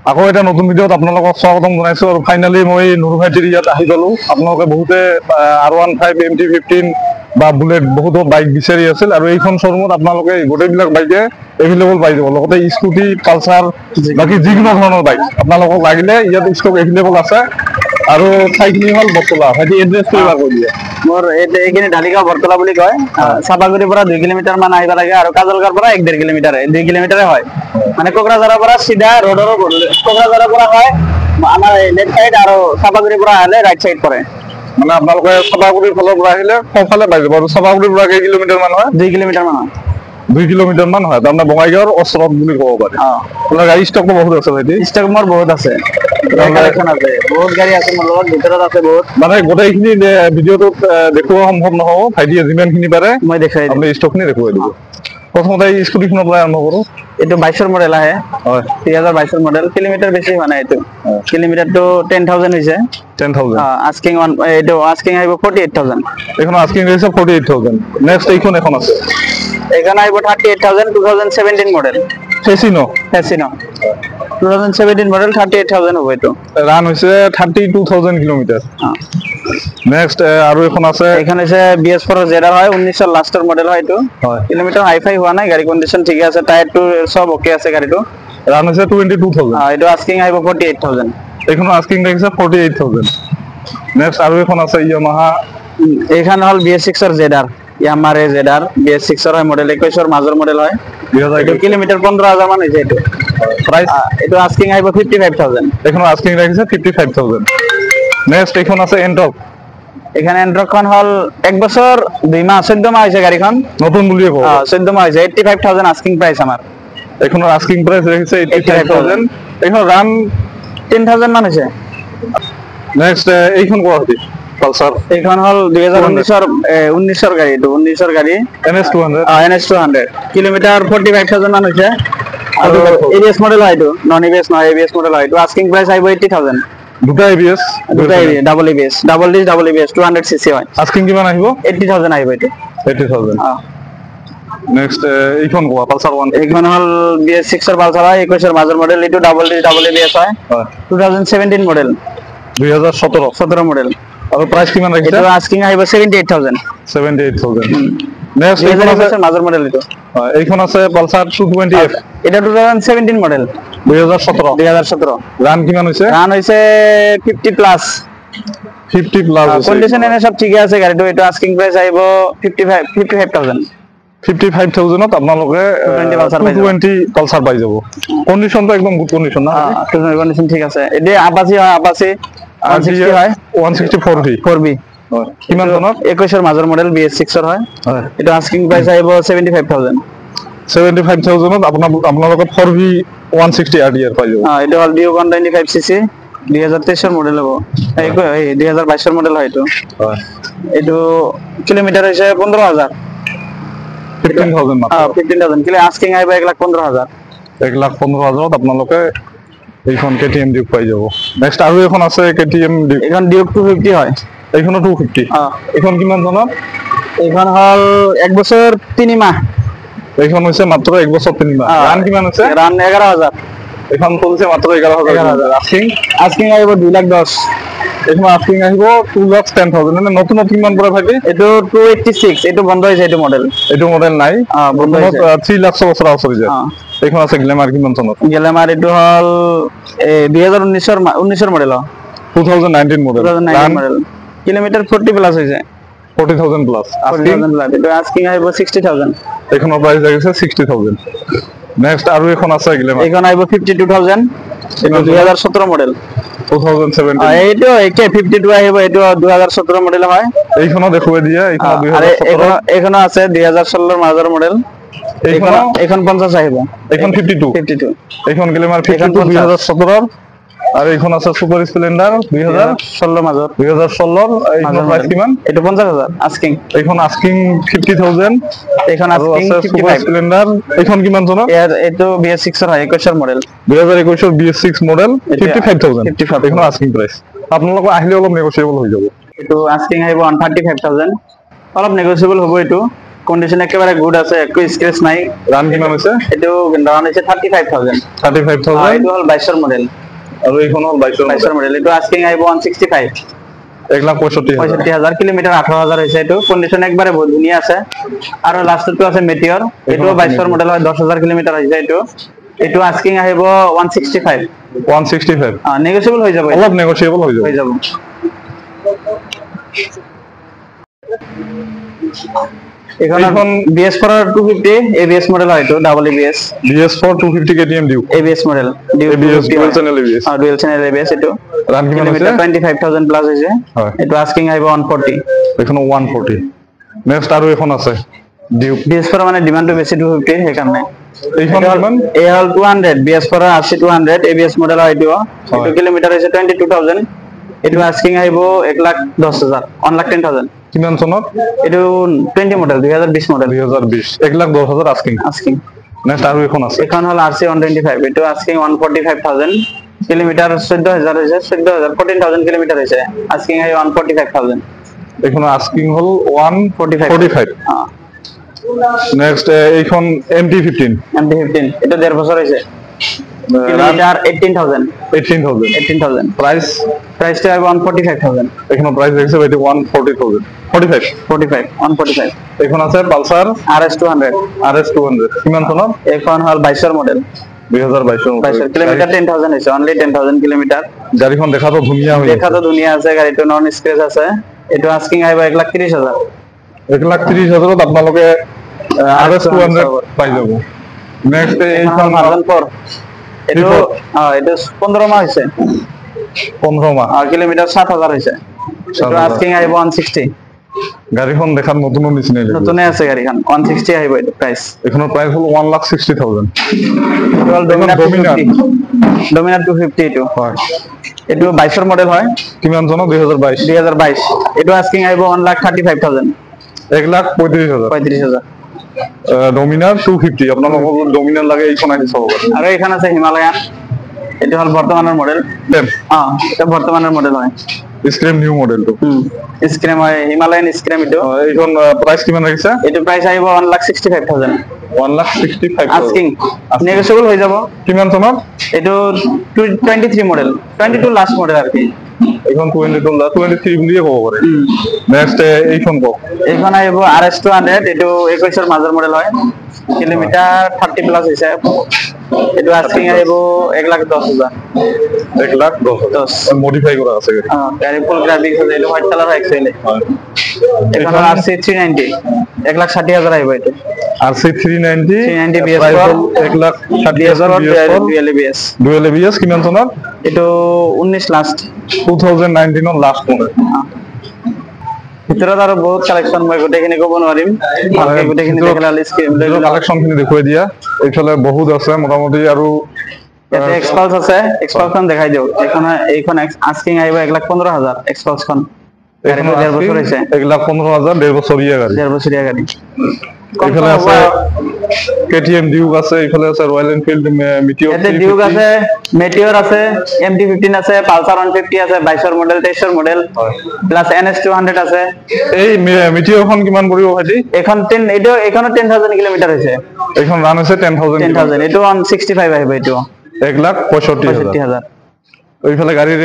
আকৌ এটা নতুন ভিডিঅ'ত আপোনালোকক স্বাগতম জনাইছো আৰু ফাইনালি মই নুৰু ভাইটিৰ ইয়াত আহি গ'লো। আপোনালোকে বহুতে R15 MT15 বা বুলেট বহুতো বাইক বিচাৰি আছিল আৰু এইখন শ্বৰুমত আপোনালোকে গোটেইবিলাক বাইকে এভেইলেবল পাই যাব। লগতে স্কুটি, পালচাৰ, বাকী যিকোনো ধৰণৰ বাইক আপোনালোকক লাগিলে ইয়াত ষ্টক এভেইলেবল আছে। আৰু ঠাইখিনি হ'ল বটতলা। ভাইটি এড্ৰেছটো এবাৰ কৈ দিয়ে। মোৰ এইখিনি ঢালিগাঁও বটতলা বুলি কয়। চাপাগুৰিৰ পৰা 2 কিলোমিটাৰ মান আহিব লাগে আৰু কাজলগাঁৱৰ পৰা 1.5 কিলোমিটাৰ 2 কিলোমিটাৰে হয়। মানে কোকৰাঝাৰৰ পৰা সিধা ৰোডৰ কোকৰাঝাৰৰ পৰা হয় আমাৰ লেফট সাইড আৰু চাপাগুৰিৰ পৰা আহিলে ৰাইট সাইড পৰে। মানে আপোনালোকে চাপাগুৰিৰ ফালৰ পৰা আহিলে সোঁফালে পাই যাব। আৰু চাপাগুৰিৰ পৰা কেই কিলোমিটাৰ মান হয়? 2 কিলোমিটাৰ মান হয়। 2 কিলোমিটাৰ মান হয়। তাৰমানে বঙাইগাঁৱৰ ওচৰত বুলি ক'ব পাৰি। আপোনাৰ গাড়ী ষ্টকটো বহুত আছে ভাইটি? ষ্টক মোৰ বহুত আছে, বহুত গাড়ী আছে মোৰ লগত, ভিতৰত আছে বহুত। মানে গোটেইখিনি ভিডিঅ'টোত দেখুওৱা সম্ভৱ নহ'ব। ভাইটিয়ে যিমানখিনি পাৰে মই দেখাই দিম। আপুনি ষ্টকখিনি দেখুৱাই দিব। প্ৰথমতে এই স্কুটিখনৰ পৰা আৰম্ভ কৰোঁ। এইটো 22ৰ মডেল আহে। হয়, 2022ৰ মডেল। কিলোমিটাৰ বেছি হোৱা নাই এইটো। কিলোমিটাৰটো 10,000 হৈছে। 10,000। আস্কিং এইটো আস্কিং আহিব 48,000। এইখন আস্কিং হৈছে 48,000। নেক্সট এইখন এখন আছে। এইখন আহিব 38,000, 2017 মডেল। ফেচিনো 2017 মডেল, 38,000 হ'ব এইটো। ৰান হৈছে 32,000 কিলোমিটাৰ। নেক্সট আৰু এখন আছে। এইখন হৈছে BS4 জেডাৰ হয়, 19ৰ লাষ্টৰ মডেল হয় এইটো। কিলোমিটাৰ হাই-ফাই হোৱা নাই, গাড়ী কণ্ডিশ্যন ঠিকে আছে, টায়াৰটো সব ওকে আছে গাড়ীটো। ৰান হৈছে 22,000। এইটো আস্কিং আহিব 48,000। এইখন আস্কিং ৰাখিছে 48,000। নেক্সট আৰু এখন আছে ইয়ামাহা। এইখন হ'ল BS6ৰ জেডাৰ, ইয়ামাৰে জেডাৰ BS6ৰ হয়, মডেল 21ৰ মাজৰ মডেল হয়। এইটো কিলোমিটাৰ 15,000 মান হৈছে এইটো। প্ৰাইচ এইটো আস্কিং আহিব 55,000। এইখন আস্কিং ৰাখিছে 55,000। নেক্সট এইখন আছে এণ্টক। এখানে এন্ট্ৰকখন হ'ল 1 বছৰ 2 মাহ 14 মাহ হৈছে গাড়ীখন, নতুন বুলিয়ে কওঁ। 14 মাহ হৈছে। 85,000 আস্কিং প্রাইস আমার। এখনৰ আস্কিং প্ৰাইস ৰাখিছে 85,000। এখন ৰান 10,000 মান হৈছে। নেক্সট এইখন কোৱাটি পালসাৰ। এইখন হ'ল 2019ৰ গাড়ী, এইটো 19ৰ গাড়ী NS200। NS200 কিলোমিটাৰ 45,000 মান হৈছে। আৰু ABS মডেল হয়, এইটো নন ABS নহয়, ABS মডেল হয়। এইটো আস্কিং প্রাইস আহিব 80,000। দুটা ABS, দুটা ABS, double ABS, double dish double ABS 200 cc হয়। আস্কিং কিমান আহিব? 80,000 আহিব এইটো। 80,000। নেক্সট এইখন কোৱা পালসাৰ 1। এইখন হ'ল BS6ৰ পালসাৰ হয়, 21ৰ মাজৰ মডেল। এইটো ডাবল ডিস ডাবল ABS হয়। 2017 মডেল, 2017 মডেল। আৰু প্ৰাইস কিমান ৰাখিছে? এইটো আস্কিং আহিব 78,000। 78,000। নেক্সট এইখন আছে মাজৰ মডেল এইটো। এইখন আছে পালসার 220F। এটা 2017 মডেল, 2017। রান কিমান হৈছে? রান হৈছে 50 প্লাস। 50 প্লাস হৈছে। কন্ডিশন এনে সব ঠিকে আছে গাড়ীটো। এটা আস্কিং প্রাইস আহিব 55,000। 55,000ত আপোনালোকে 220 পালসার পাই যাব। কন্ডিশনটো একদম গুড কন্ডিশন না? কন্ডিশন ঠিক আছে। এটা আপাচি হয়, আপাচি 160 হয়, 164V। 4B। কিমান টনত? 21ৰ মাজৰ মডেল, BS6ৰ হয়। এটা আস্কিং প্রাইস আহিব 75,000। 75,000ত আপোনালোকে 4V 160 RDR পাই যাব। এটা হ'ল ডিও 195 cc, 2023ৰ মডেল হ'ব। এই 2022ৰ মডেল হয় এইটো। এইটো কিলোমিটাৰ হৈছে 15,000। 15,000 মাত্ৰ। 15,000 কিলো আস্কিং আহিব 1,15,000। 1,15,000ত আপোনালোকে এইখন KTM ডিউক পাই যাব। নেক্সট আৰু এখন আছে KTM ডিউক। এইখন ডিউক 250 হয়। এইখনো 250। এইখন কিমান টনত? এইখন হ'ল 1 বছৰ 3 মাহ। এইখন হৈছে মাত্ৰ 1 বছৰ 3 মাহ। ৰান কিমান আছে? ৰান 11,000। এইখন চলিছে মাত্ৰ 11,000। আস্কিং আহিব 2,10,000। এইখন আস্কিং আহিব 2,10,000। মানে নতুন কিমান পৰে ভাইটি? এইটো 286। এইটো বন্ধ হৈছে, এইটো মডেল। এইটো মডেল নাই। বন্ধ হৈছে। 3 লাখ বছৰ চলি যায়। এইখন আছে গ্ল্যামাৰ কিমান টনত? গ্ল্যামাৰ এইটো হ'ল 2019ৰ মডেল। 2019 মডেল। কিলোমিটাৰ 40 প্লাস হৈছে। 40,000 প্লাস। এইটো আস্কিং আহিব 60,000। এইখনৰ প্ৰাইস লাগিছে 60,000। নেক্সট আৰু এখন আছে গ্ল্যামাৰ। এইখন আহিব 52,000। এইটো 2017 মডেল। 2017। এইটো একে 52 আহিব। এইটো 2017 মডেল হয়। এইখনো দেখুৱাই দিয়া। এইখন 2017। এইখনো আছে 2016ৰ মাজৰ মডেল। এইখন 50 আহিব। এইখন 52। এইখন গ্ল্যামাৰ 52 2017ৰ। আৰু এইখন আছে সুপাৰ স্প্লেন্ডাৰ 2016 মাজৰ। 2016ৰ। এইখনৰ প্ৰাইস কিমান? এইটো 50,000 আস্কিং। এইখন আস্কিং 50,000। এইখন আস্কিং 55 স্প্লেন্ডার। এইখন কিমান টনত? এইটো BS6ৰ হয়, 21ৰ মডেল। 2021ৰ BS6 model 55,000। এইখন আস্কিং প্রাইস। আপোনালোক আহিলে অলপ নেগোশিয়েবল হৈ যাব। এইটো আস্কিং আহিব 135,000। অলপ নেগোশিয়েবল হ'ব এইটো। কন্ডিশন একেবারে গুড আছে, একো স্ক্র্যাচ নাই। রান কিমান হৈছে? এটো রান হৈছে 35000। 35000 এটো হল 22 মডেল। আৰু এইখন হল 22 মডেল। এটো আস্কিং আইব 165। 1,65,000 কিলোমিটার, 18,000 হয়েছে। এটো কন্ডিশন একবারে বহুত ধুনিয়া আছে। আর লাস্টটো আছে মেটিওর, এটো 22 মডেল হয়, 10,000 কিলোমিটার হয়েছে। এটো আস্কিং আহিব 165। 165 নেগোশিয়েবল হয়ে যাবে, অলপ নেগোশিয়েবল হয়ে যাব। এখন BS4 250 ABS মডেল হয়, এটো double ABS। BS4 250 KTM Duke ABS model, ABS dual channel ABS। Dual channel ABS। এটো রান কিমান হৈছে? 25,000 প্লাস হয়েছে। এটো আস্কিং আহিব 140। এখন 140। নেক্সট আৰু এখন আছে ডিউক। BS4 মানে ডিমান্ডটো বেছি 250 সেইকাৰণে। এইখন কিমান? এ হল 200 BS4 RC 200 ABS মডেল হয়। এটো কিলোমিটার হইছে 22,000। এটো আস্কিং আহিব 1,10,000, 1,10,000। কিমান চনত? এটো 20 মডেল, 2020 মডেল। 2020 1,10,000 আস্কিং। নেক্সট আৰু এখন আছে। এখন হল RC 125। এটো আস্কিং 145,000। কিলোমিটার 14,000 হইছে, 14,000 কিলোমিটার হইছে। আস্কিং আহিব 145,000। এখন আস্কিং হল 145। নেক্সট এইখন MT15। এটা 1.5 বছর হইছে। কিলোমিটার 18,000। প্রাইসটা 145,000। এখন প্রাইস দেখছে ভাই 140,000 145। এখন আছে পালসার RS 200। কিমান চনত? এখন হল 22 মডেল। 2022 কিলোমিটার 10,000 হইছে, অনলি 10,000 কিলোমিটার। গাড়ীখন দেখাতো ধুনীয়া হৈ দেখাতো ধুনীয়া আছে, গাড়ীটো নন স্ক্র্যাচ আছে। এটো আস্কিং আহিব 1,30,000। 1,30,000 আপোনালোকে RS 200 পাই যাব। নেক্সট এইখন ভার্সন 4। এটো 15 মাহ হইছে। 15 মাহ। কিলোমিটার 7,000 হইছে। এটো আস্কিং আহিব 160। গাড়ীখন দেখাত নতুন নিচিনা লাগে। নতুনে আছে গাড়ীখন, 160 আহিব এটো প্রাইস। এখনৰ প্রাইস হল 1,60,000। এটো হল ডমিনার 250 এটো। হয়। এটো 22 মডেল হয়। কিমান চনত? 2022। এটো আস্কিং আহিব 1,35,000। 1,35,000। ডমিনার 250। আপোনালোকক ডমিনার লাগে এইখন আনি চাব পাৰে। আৰু এইখন আছে হিমালয়ান। এটো হল বর্তমানের মডেল। এটা বর্তমানের মডেল হয়। স্ক্রেম নিউ মডেলটো। স্ক্রেম হয়, হিমালয়ান স্ক্রেম। এটো এইখন প্রাইস কিমান ৰাখিছে? এটো প্রাইস আহিব 1,65,000। 1,65,000 আস্কিং, নেগোশিয়েবল হয়ে যাব। কিমান চনত? এটো 23 মডেল, 22 লাস্ট মডেল আর কি। এখন 23 বুলিয়ে ক'ব পাৰে। নেক্সট এইখন কওক। এইখন আহিব RS 200। এটো 21 এৰ মাজৰ মডেল হয়। কিলোমিটার 30 প্লাস হইছে। এটো আস্কিং আহিব 1,10,000। 1,10,000 মডিফাই করা আছে গাড়ী। গাড়ী ফুল গ্রাফিক্স আছে। এটো হোয়াইট কালার এক্সেল। এখন RC 390 1,60,000 আহিব। এটো RC 390 BS4 1,60,000 ডুয়েল ABS। কিমান চনত? এটো 19 লাস্ট, 2019 লাস্ট মডেল। ভিতৰত আৰু বহুত কালেকশন মই গোটেইখিনি ক'ব নোৱাৰিম। ভালকে গোটেইখিনি দেখালে স্ক্ৰিন কালেকশন খিনি দেখুৱাই দিয়া। এইফালে বহুত আছে মোটামুটি। আৰু ইয়াতে এক্সপালস আছে, এক্সপালসখন দেখাই দিও। এইখন আস্কিং আহিব 1,15,000। এক্সপালসখন গাড়ীটো 1.5 বছৰ হৈছে। 1,15,000 1.5 বছৰীয়া গাড়ী। 1.5 বছৰীয়া গাড়ী। এইফালে আছে KTM ডিউক আছে। এইফালে আছে ৰয়েল এনফিল্ড মিটিঅৰ। ইয়াতে ডিউক আছে, মেটিঅৰ আছে, MT15 আছে, পালসার 150 আছে, 22 মডেল, 23 মডেল, প্লাস NS 200 আছে। এই মিটিঅৰখন কিমান পৰিব ভাইটি? এখন 10,000 কিলোমিটার হৈছে। এইখন রান আছে 10,000। এটো 165 আহিব। এটো 1,65,000। ওইফালে গাড়ীৰ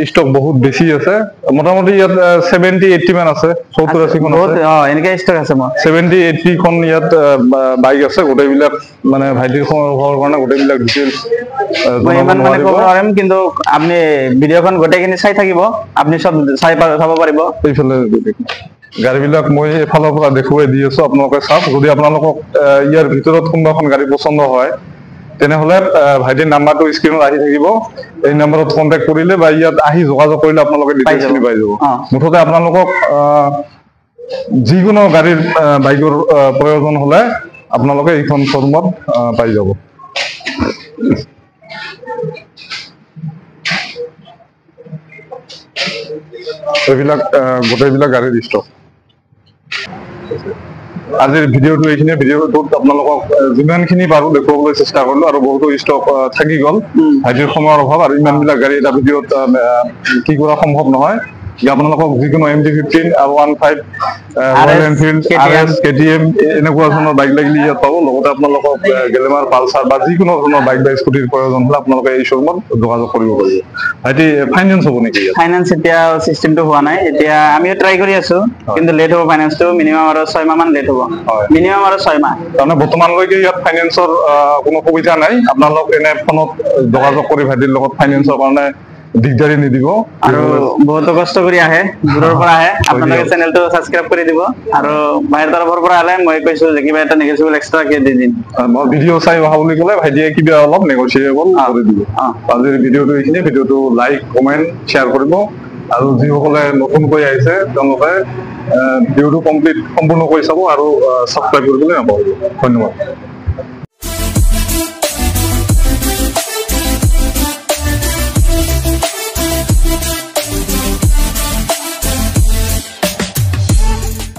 স্টক বহুত বেছি আছে। মোটামুটি ইয়াত 70-80 মান আছে। 70-80 খন আছে। এনেকে স্টক আছে। 70-80 খন ইয়াত বাইক আছে। গোটেইবিলাক মানে ভাইটিৰ ঘৰৰ কাৰণে গোটেইবিলাক ডিটেইলছ ইমান মানে ক'ব নোৱাৰিম, কিন্তু আপুনি ভিডিঅ'খন গোটেইখিনি চাই থাকিব, আপুনি সব চাব পাৰিব। এইফালে গাড়ীবিলাক মই এফালৰ পৰা দেখুৱাই দি আছো, আপোনালোকে চাওক। যদি আপোনালোকক ইয়াৰ ভিতৰত কোনোবাখন গাড়ী পছন্দ হয় তেনেহলে ভাইটিৰ নাম্বাৰটো স্ক্ৰিনত আহি থাকিব। এই নাম্বাৰত কন্টেক্ট কৰিলে বা ইয়াত আহি যোগাযোগ কৰিলে আপোনালোকে ডিটেইলছখিনি পাই যাব। মুঠতে আপোনালোকক যিকোনো গাড়ীৰ বাইকৰ প্ৰয়োজন হলে আপোনালোকে এইখন শ্বৰুমত পাই যাব। এইবিলাক গোটেইবিলাক গাড়ীৰ ষ্টক। আজিৰ ভিডিঅ'টো এইখিনিয়ে। ভিডিঅ'টোত আপোনালোকক যিমানখিনি পাৰো দেখুৱাবলৈ চেষ্টা কৰিলো, আৰু বহুতো ষ্টক থাকি গ'ল। ভাইটিৰ সময়ৰ অভাৱ আৰু ইমানবিলাক গাড়ী এটা ভিডিঅ'ত কি কৰা সম্ভৱ নহয়। যে আপোনালোকক যিকোনো MT-15 R15 royal Enfield RS KTM এনেকুৱা ধৰণৰ বাইক লাগিলে ইয়াত পাব লগতে আপোনালোকক গ্লেমাৰ পালচাৰ বা যিকোনো ধৰণৰ বাইক বা স্কুটিৰ প্ৰয়োজন হলে আপোনালোকে এই শ্বৰুমত যোগাযোগ কৰিব পাৰিব ভাইটি ফাইনেন্স হ'ব নেকি ফাইনেন্স এতিয়া সিস্টেমটো হোৱা নাই এতিয়া আমিও ট্ৰাই কৰি আছো কিন্তু লেট হ'ব ফাইনেন্সটো মিনিমাম আৰু 6 মাহ মান লেট হ'ব মিনিমাম আৰু 6 মাহ তাৰমানে বৰ্তমানলৈকে ইয়াত ফাইনেন্সৰ কোনো সুবিধা নাই আপোনালোক এনে ফোনত যোগাযোগ কৰি ভাইটিৰ লগত ফাইনেন্সৰ কাৰণে দিগদাৰি নিদিব আৰু বহুত কষ্ট কৰি আহে দূৰৰ পৰা আহে আপোনালোকে চেনেলটো সাবস্ক্ৰাইব কৰি দিব আৰু বাহিৰ তৰফৰ পৰা আলে মই কৈছো যে কিবা এটা নেগেটিভ এক্সট্ৰা কে দি দিম মই ভিডিঅ' চাই অহা বুলি ক'লে ভাইটিয়ে কিবা অলপ নেগোচিয়েবল কৰি দিব আজিৰ ভিডিঅ'টো এইখিনি ভিডিঅ'টো লাইক কমেণ্ট শ্বেয়াৰ কৰিব আৰু যিসকলে নতুনকৈ আহিছে তেওঁলোকে ভিডিঅ'টো সম্পূৰ্ণ কৰি চাব আৰু ছাবস্ক্ৰাইব কৰিবলৈ নাপাহৰিব ধন্যবাদ